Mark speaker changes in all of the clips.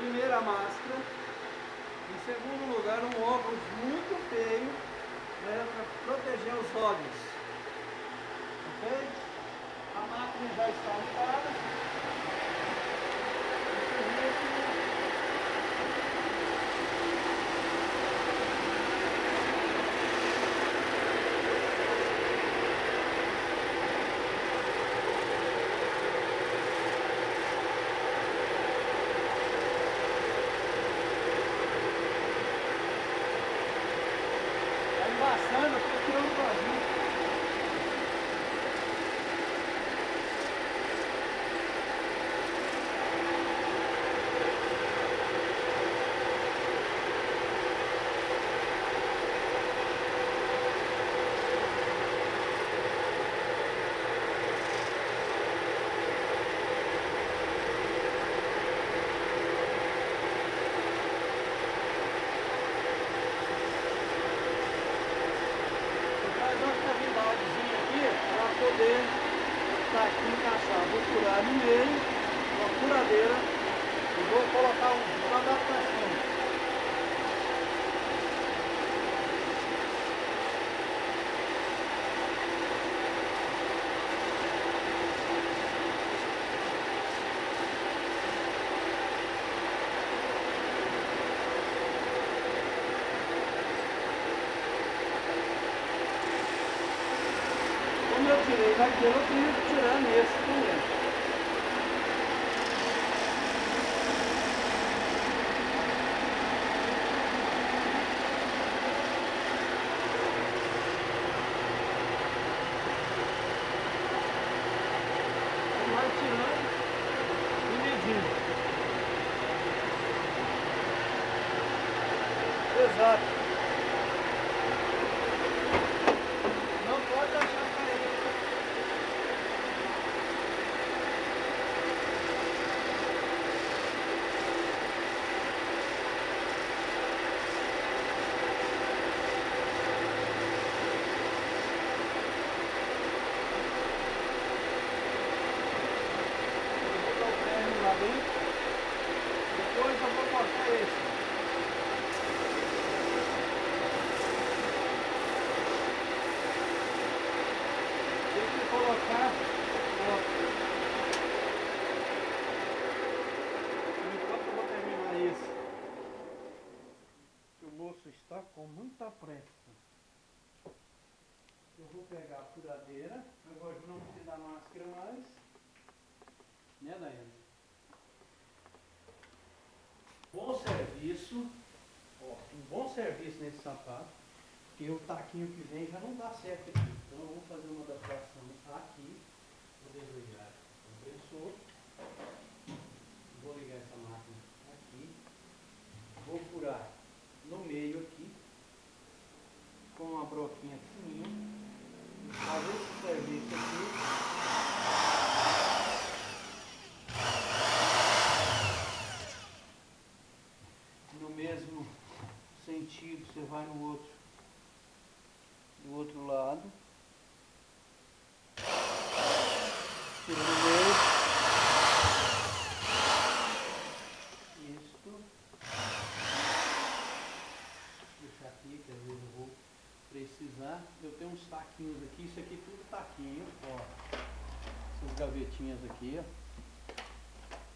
Speaker 1: Primeira máscara. Em segundo lugar, um óculos muito feio, né, para proteger os olhos. Ok? A máquina já está ligada. Embaçando, eu tô tirando sozinho. Poder estar aqui encaixar. Vou furar no meio, uma furadeira, e vou colocar uma adaptação. Como eu tirei daquele, eu tenho que tirar nesse também. Vai tirando e medindo. Exato. Não pode deixar cair. Lá dentro. Depois eu vou cortar esse. Tem que colocar. Enquanto eu vou terminar esse, que o moço está com muita pressa. Eu vou pegar a furadeira. Agora não precisa da máscara mais. Né, Daiane? Bom serviço, ó, um bom serviço nesse sapato, porque o taquinho que vem já não dá certo aqui. Então eu vou fazer uma adaptação aqui, vou desligar o compressor, vou ligar essa máquina aqui, vou furar no meio aqui, com uma broquinha fininha, fazer esse serviço aqui. No mesmo sentido, você vai no outro lado, tira no meio, isto, deixar aqui que às vezes eu vou precisar. Eu tenho uns taquinhos aqui, isso aqui tudo taquinho, ó, essas gavetinhas aqui, ó,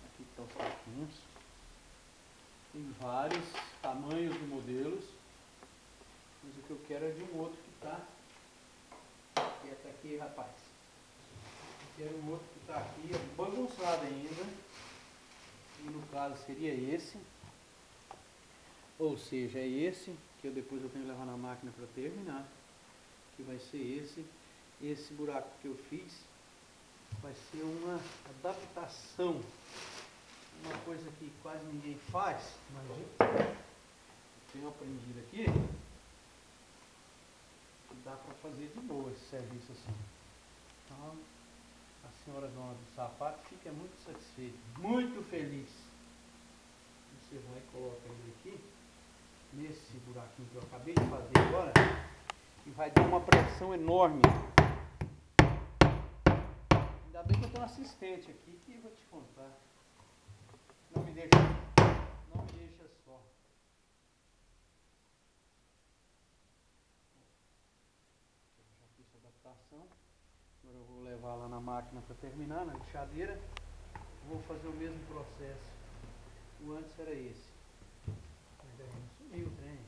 Speaker 1: aqui estão os taquinhos. Tem vários tamanhos de modelos, mas o que eu quero é de um outro que está quieto aqui, rapaz. Eu quero um outro que está aqui, bagunçado ainda, e no caso seria esse, ou seja, é esse, que depois eu tenho que levar na máquina para terminar, que vai ser esse buraco que eu fiz, vai ser uma adaptação. Uma coisa que quase ninguém faz, mas eu tenho aprendido aqui, que dá para fazer de boa esse serviço assim. Então, a senhora dona do sapato fica muito satisfeita, muito feliz. Você vai e coloca ele aqui, nesse buraquinho que eu acabei de fazer agora, e vai dar uma pressão enorme. Ainda bem que eu tenho um assistente aqui que eu vou te contar. Não me deixa máquina para terminar, na lixadeira. Vou fazer o mesmo processo. O antes era esse. Mas aí não sumiu o trem.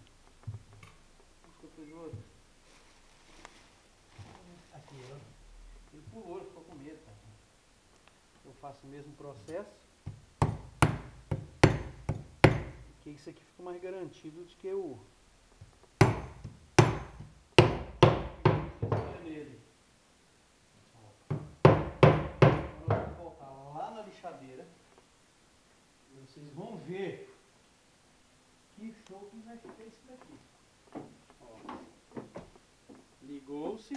Speaker 1: Acho que eu fiz outro. Aqui, ó. Ele pulou, ele ficou com medo, tá? Eu faço o mesmo processo. Que isso aqui fica mais garantido do que o nele. Agora eu vou voltar lá na lixadeira. E vocês vão ver que show que vai ficar isso daqui. Ligou-se.